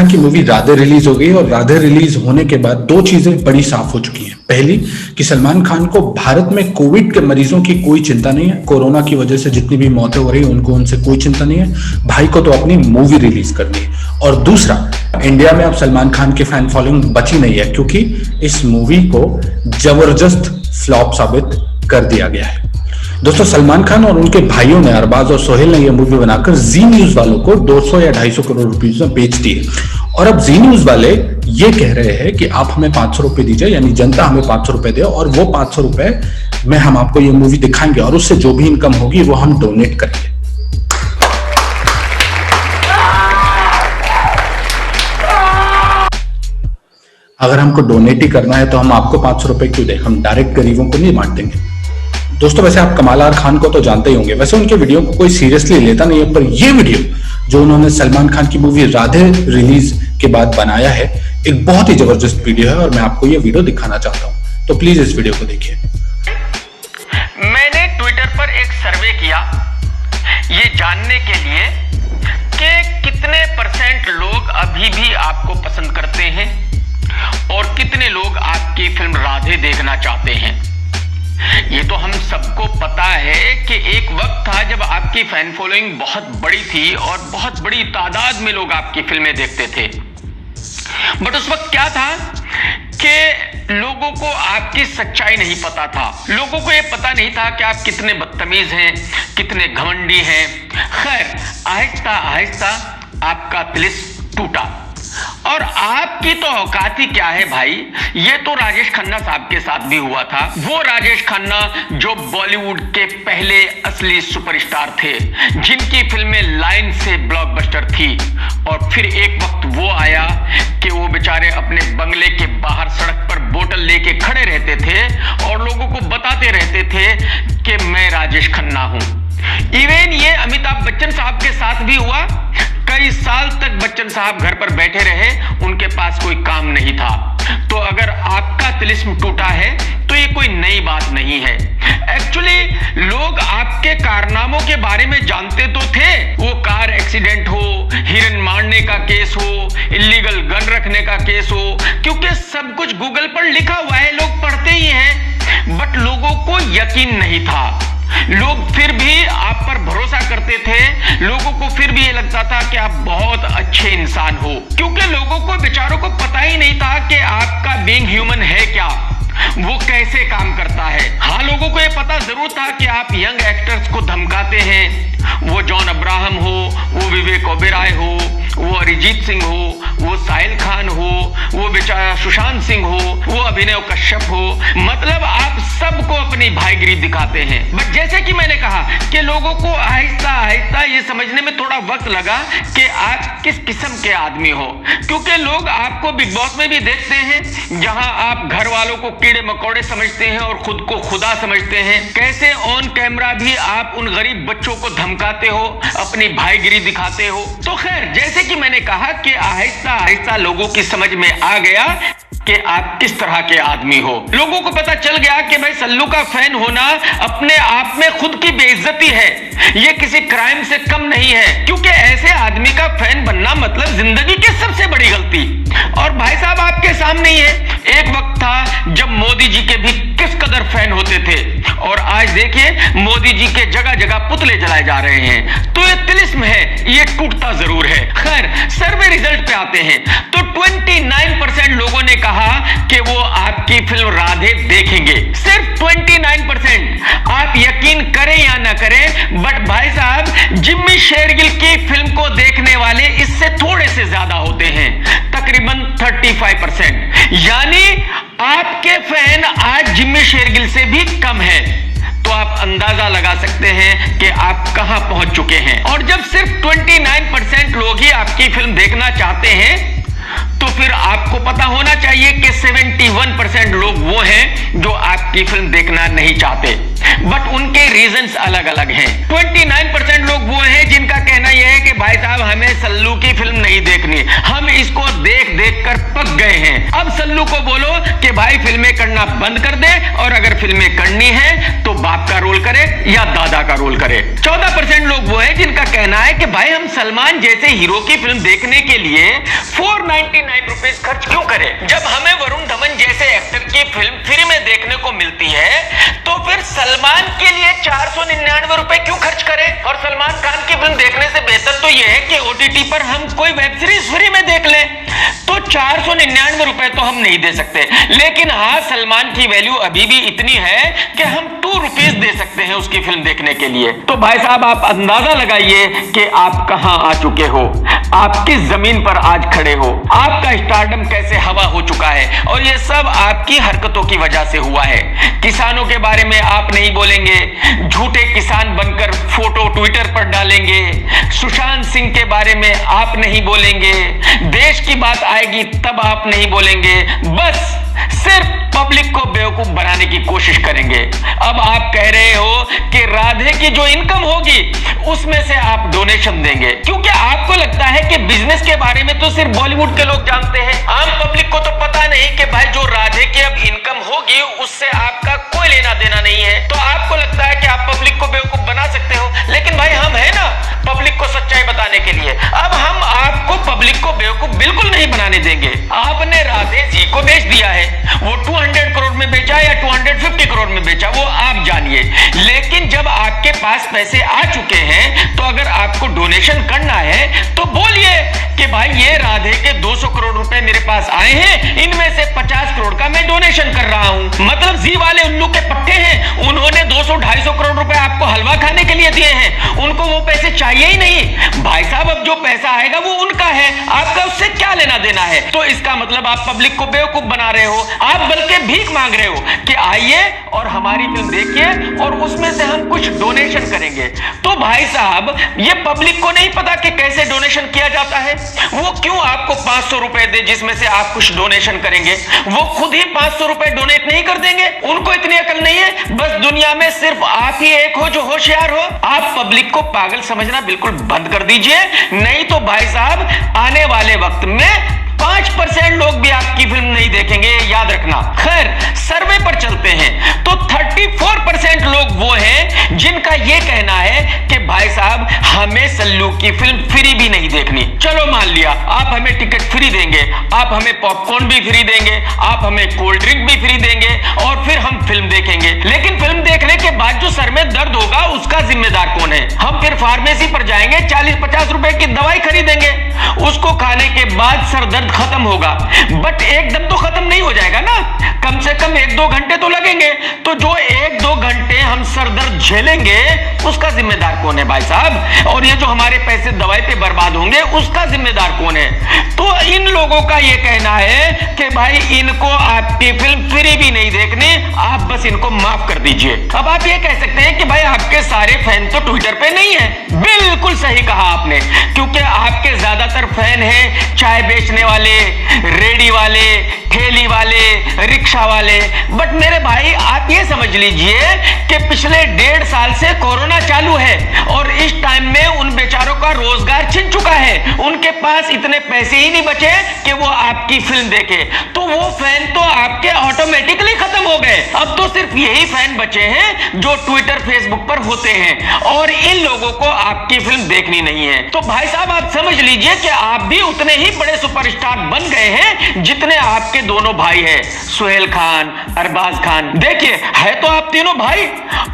खान की movie Radhe release हो गई और राधे रिलीज होने के बाद दो चीजें बड़ी साफ हो चुकी हैं। पहली कि सलमान खान को भारत में कोविड के मरीजों की कोई चिंता नहीं है, कोरोना की वजह से जितनी भी मौतें हो रही है उनको उनसे कोई चिंता नहीं है, भाई को तो अपनी मूवी रिलीज करनी है। और दूसरा, इंडिया में अब सलमान खान की फैन फॉलोइंग बची नहीं है क्योंकि इस मूवी को जबरदस्त फ्लॉप साबित कर दिया गया है। दोस्तों, सलमान खान और उनके भाइयों ने, अरबाज और सोहेल ने यह मूवी बनाकर जी न्यूज वालों को 200 या 250 करोड़ रुपीस में बेच दी है। और अब जी न्यूज वाले ये कह रहे हैं कि आप हमें 500 रुपए दीजिए, यानी जनता हमें 500 रुपए दे और वो 500 रुपए में हम आपको ये मूवी दिखाएंगे और उससे जो भी इनकम होगी वो हम डोनेट करेंगे। अगर हमको डोनेट ही करना है तो हम आपको 500 रुपए क्यों दें, हम डायरेक्ट गरीबों को नहीं बांट देंगे। दोस्तों, वैसे आप कमाल आर खान को तो जानते ही होंगे, वैसे उनके वीडियो को कोई सीरियसली लेता नहीं है, पर ये वीडियो जो उन्होंने सलमान खान की मूवी राधे रिलीज के बाद बनाया है, एक बहुत ही जबरदस्त वीडियो है और मैं आपको ये वीडियो दिखाना चाहता हूं, तो प्लीज इस वीडियो को देखिए। मैंने ट्विटर पर एक सर्वे किया ये जानने के लिए कि कितने % लोग अभी भी आपको पसंद करते हैं और कितने लोग आपकी फिल्म राधे देखना चाहते हैं। ये तो हम सबको पता है कि एक वक्त था जब आपकी फैन फॉलोइंग बहुत बड़ी थी और बहुत बड़ी तादाद में लोग आपकी फिल्में देखते थे। बट उस वक्त क्या था कि लोगों को आपकी सच्चाई नहीं पता था, लोगों को यह पता नहीं था कि आप कितने बदतमीज हैं, कितने घमंडी हैं। खैर, आहिस्ता आहिस्ता आपका तिलिस्म टूटा और आपकी तो औकात ही क्या है भाई। ये तो राजेश खन्ना साहब के साथ भी हुआ था, वो राजेश खन्ना जो बॉलीवुड के पहले असली सुपरस्टार थे, जिनकी फिल्में लाइन से ब्लॉकबस्टर थी। और फिर एक वक्त वो आया कि वो बेचारे अपने बंगले के बाहर सड़क पर बोतल लेके खड़े रहते थे और लोगों को बताते रहते थे कि मैं राजेश खन्ना हूं। इवन ये अमिताभ बच्चन साहब के साथ भी हुआ। कई साल तक बच्चन साहब घर पर बैठे रहे, उनके पास कोई काम नहीं था। तो अगर आपका तिलिस्म टूटा है तो ये कोई नई बात नहीं है। एक्चुअली लोग आपके कारनामों के बारे में जानते तो थे, वो कार एक्सीडेंट हो, हिरन मारने का केस हो, इलीगल गन रखने का केस हो, क्योंकि सब कुछ गूगल पर लिखा हुआ है, लोग पढ़ते ही हैं। बट लोगों को यकीन नहीं था, लोग फिर भी आप पर भरोसा करते थे, लोगों को फिर भी ये लगता था कि आप बहुत अच्छे इंसान हो, क्योंकि लोगों को बेचारों को पता ही नहीं था कि आपका बीइंग ह्यूमन है क्या, वो कैसे काम करता है। हाँ, लोगों को ये पता जरूर था कि आप यंग एक्टर्स को धमकाते हैं, वो जॉन अब्राहम हो, वो विवेक ओबेरॉय हो, वो अरिजीत सिंह हो, वो साहिल खान हो, वो बेचारा सुशांत सिंह हो, वो अभिनव कश्यप हो, मतलब आप सबको अपनी भाईगिरी दिखाते हैं। बट जैसे कि मैंने कहा कि लोगों को आहिस्ता आहिस्ता ये समझने में थोड़ा वक्त लगा कि आप किस किस्म के आदमी हो, क्योंकि लोग आपको बिग बॉस में भी देखते हैं जहां आप घर वालों को कीड़े मकोड़े समझते हैं और खुद को खुदा समझते हैं, कैसे ऑन कैमरा भी आप उन गरीब बच्चों को धमकाते हो, अपनी भाईगिरी दिखाते हो। तो खैर, जैसे कि मैंने कहा कि आहिस्ता आहिस्ता लोगों की समझ में आ गया कि आप किस तरह के आदमी हो। लोगों को पता चल गया कि भाई सल्लू का फैन होना अपने आप में खुद की बेइज्जती है, ये किसी क्राइम से कम नहीं है, क्योंकि ऐसे आदमी का फैन बनना मतलब जिंदगी की सबसे बड़ी गलती। और भाई साहब आपके सामने ही है, एक वक्त था जब मोदी जी के भी किस कदर फैन होते थे और आज देखिए मोदी जी के जगह जगह पुतले जलाए जा रहे हैं। तो ये तिलिस्म है, ये टूटता जरूर है। खैर, सर्वे रिजल्ट पे आते हैं तो 29% लोगों ने कहा कि वो आपकी फिल्म राधे देखेंगे, सिर्फ 29%। आप यकीन करें या ना करें, बट भाई साहब जिम्मी शेरगिल की फिल्म को देखने वाले इससे थोड़े से ज्यादा होते हैं, तकरीबन 35%। यानी आपके फैन आज जिम्मी शेरगिल से भी कम है। तो आप अंदाजा लगा सकते हैं कि आप कहां पहुंच चुके हैं। और जब सिर्फ 29% लोग ही आपकी फिल्म देखना चाहते हैं तो फिर आपको पता होना चाहिए कि 71% लोग वो हैं जो आपकी फिल्म देखना नहीं चाहते, बट उनके रीजंस अलग अलग हैं। 29% लोग वो हैं जिनका कहना यह है कि भाई साहब हमें सल्लू की फिल्म नहीं देखनी, हम इसको देख देख कर पक गए हैं, अब सल्लू को बोलो कि भाई फिल्में करना बंद कर दे, और अगर फिल्में करनी है तो बाप का रोल करे या दादा का रोल करे। 14% लोग वो है जिनका कहना है कि भाई हम सलमान जैसे हीरो की फिल्म देखने के लिए 499 रुपीज खर्च क्यों करें, जब हमें वरुण धवन जैसे एक्टर की फिल्म फ्री में देखने को मिलती है, तो फिर सलमान के लिए 499 रुपए क्यों खर्च करें। और सलमान खान की फिल्म देखने से बेहतर तो यह है कि OTT पर हम कोई वेब सीरीज फ्री में देख लें। तो 499 रुपए तो हम नहीं दे सकते, लेकिन हाँ सलमान की वैल्यू अभी भी इतनी है कि हम 2 रुपीज दे सकते हैं उसकी फिल्म देखने के लिए। तो भाई साहब आप अंदाजा लगाइए कि आप कहां आ चुके हो, आप किस जमीन पर आज खड़े हो, आपका स्टारडम कैसे हवा हो चुका है, और ये सब आपकी हरकतों की वजह से हुआ है। किसानों के बारे में आप नहीं बोलेंगे, झूठे किसान बनकर फोटो ट्विटर पर डालेंगे, सुशांत सिंह के बारे में आप नहीं बोलेंगे, देश की बात आएगी तब आप नहीं बोलेंगे, बस सिर्फ पब्लिक को बेवकूफ बनाने की कोशिश करेंगे। अब आप कह रहे हो कि राधे की जो इनकम होगी उसमें से आप डोनेशन देंगे, क्योंकि आपको लगता है कि बिजनेस के बारे में तो सिर्फ बॉलीवुड के लोग जानते हैं, आम पब्लिक को तो पता नहीं कि भाई जो राधे की अब इनकम होगी उससे आपका कोई लेना देना नहीं है। तो आपको लगता है कि आप पब्लिक को बेवकूफ बना सकते हो, लेकिन भाई हम है ना पब्लिक को सच्चाई बताने के लिए। अब हम आपको पब्लिक को बेवकूफ बिल्कुल नहीं बनाने देंगे। आपने राधे जी को बेच दिया है, वो 200 करोड़ में बेचा या 250 करोड़ में बेचा वो आप जानिए, लेकिन जब आपके पास पैसे आ चुके हैं तो अगर आपको डोनेशन करना है तो बोलिए कि भाई ये राधे के 200 करोड़ रुपए मेरे पास आए हैं, इनमें से 50 करोड़ का मैं डोनेशन कर रहा हूं। मतलब जी वाले उल्लू के पट्टे हैं, उन्होंने 200-250 करोड़ रुपए आपको हलवा खाने के लिए दिए हैं, उनको वो पैसे चाहिए ही नहीं। भाई साहब अब जो पैसा आएगा वो उनका है, आपका उससे क्या लेना देना है। तो इसका मतलब आप पब्लिक को बेवकूफ बना रहे हो, आप बल्कि भीख मांग रहे हो कि आइए और हमारी फिल्म देखिए और उसमें से हम कुछ डोनेशन करेंगे। तो भाई साहब ये पब्लिक को नहीं पता कि कैसे डोनेशन किया जाता है, वो क्यों आपको 500 रुपए दे जिसमें से आप कुछ डोनेशन करेंगे, वो खुद ही 500 रुपए डोनेट नहीं कर देंगे, उनको इतनी अकल नहीं है। बस दुनिया में सिर्फ आप ही एक हो जो होशियार हो। आप पब्लिक को पागल समझना बिल्कुल बंद कर दीजिए, नहीं तो भाई साहब आने वाले वक्त में 5% लोग भी आपकी फिल्म नहीं देखेंगे, याद रखना। खैर सर्वे पर चलते हैं तो 34% लोग वो हैं जिनका ये कहना है कि भाई साहब हमें सल्लू की फिल्म फ्री भी नहीं देखनी। चलो मान लिया आप हमें टिकट फ्री देंगे, आप हमें पॉपकॉर्न भी फ्री देंगे, आप हमें कोल्ड ड्रिंक भी फ्री देंगे और फिर हम फिल्म देखेंगे, लेकिन फिल्म देखने के बाद जो सर में दर्द होगा उसका जिम्मेदार कौन है। हम फिर फार्मेसी पर जाएंगे, 40-50 रुपए की दवाई खरीदेंगे, उसको खाने के बाद सर दर्द खत्म होगा, बट एकदम तो खत्म नहीं हो जाएगा ना, कम से कम 1-2 घंटे तो लगेंगे। तो जो 1-2 घंटे हम सर दर्द झेलेंगे उसका जिम्मेदार कौन है भाई साहब, और ये जो हमारे पैसे दवाई पे बर्बाद होंगे उसका जिम्मेदार कौन है। तो इन लोगों का ये कहना है कि भाई इनको आपकी फिल्म फ्री भी नहीं देखनी, आप बस इनको माफ कर दीजिए। अब आप ये कह सकते हैं कि भाई आपके सारे फैन तो ट्विटर पे नहीं है, बिल्कुल सही कहा आपने, क्योंकि आपके ज्यादातर फैन हैं चाय बेचने वाले, रेडी वाले, ठेली वाले, रिक्शा वाले। बट मेरे भाई आप ये समझ लीजिए कि पिछले 1.5 साल से कोरोना चालू है और इस टाइम में उन बेचारों का रोजगार छिन चुका है, उनके पास इतने पैसे ही नहीं बचे कि वो आपकी फिल्म देखे, तो वो फैन तो आपके ऑटोमेटिकली खत्म हो गए। अब तो सिर्फ यही फैन बचे हैं जो ट्विटर फेसबुक पर होते हैं और इन लोगों को आपकी फिल्म देखनी नहीं है। तो भाई साहब आप समझ लीजिए कि आप भी उतने ही बड़े सुपरस्टार बन गए हैं जितने आपके दोनों भाई हैं, सुहेल खान, अरबाज खान। देखिए है तो आप तीनों भाई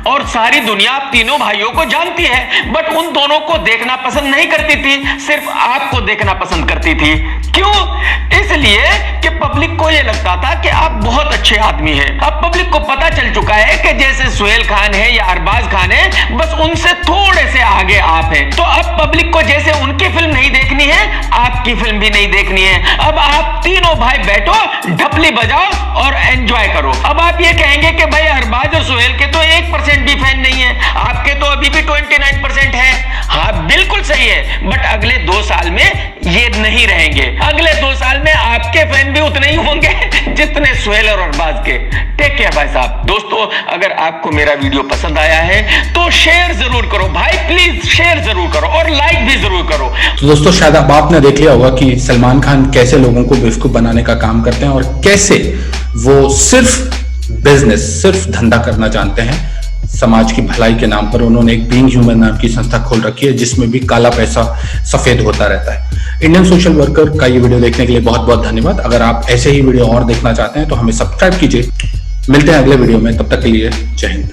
और सारी दुनिया आप तीनों भाइयों को जानती है, बट उन दोनों को देखना पसंद नहीं करती थी, सिर्फ आपको देखना पसंद करती थी। क्यों? इसलिए कि पब्लिक को यह लगता था कि आप बहुत अच्छे आदमी हैं। अब पब्लिक को पता चल चुका है कि जैसे सुहेल खान है या अरबाज खान है, बस उनसे थोड़े से आगे आप हैं। तो अब पब्लिक को जैसे उनकी फिल्म नहीं देखनी है, आपकी फिल्म भी नहीं देखनी है। अब आप तीनों भाई बैठो, ढपली बजाओ और एंजॉय करो। अब आप ये कहेंगे कि भाई अरबाज और सुहेल के तो 1% भी फैन नहीं है, आपके तो अभी भी 29% है। हाँ बिल्कुल सही है, बट अगले 2 साल में ये नहीं रहेंगे। अगले 2 साल में आपके फैन फैन भी उतने ही होंगे जितने सुहेल और अरबाज के। टेक केयर भाई साहब। दोस्तों, अगर आपको मेरा वीडियो पसंद आया है तो शेयर जरूर करो भाई, प्लीज शेयर जरूर करो और लाइक भी जरूर करो। तो दोस्तों, शायद अब आपने देख लिया होगा कि सलमान खान कैसे लोगों को बेवकूफ बनाने का काम करते हैं और कैसे वो सिर्फ बिजनेस, सिर्फ धंधा करना जानते हैं। समाज की भलाई के नाम पर उन्होंने एक बीइंग ह्यूमन नाम की संस्था खोल रखी है जिसमें भी काला पैसा सफेद होता रहता है। इंडियन सोशल वर्कर का ये वीडियो देखने के लिए बहुत बहुत धन्यवाद। अगर आप ऐसे ही वीडियो और देखना चाहते हैं तो हमें सब्सक्राइब कीजिए। मिलते हैं अगले वीडियो में, तब तक के लिए जय हिंद।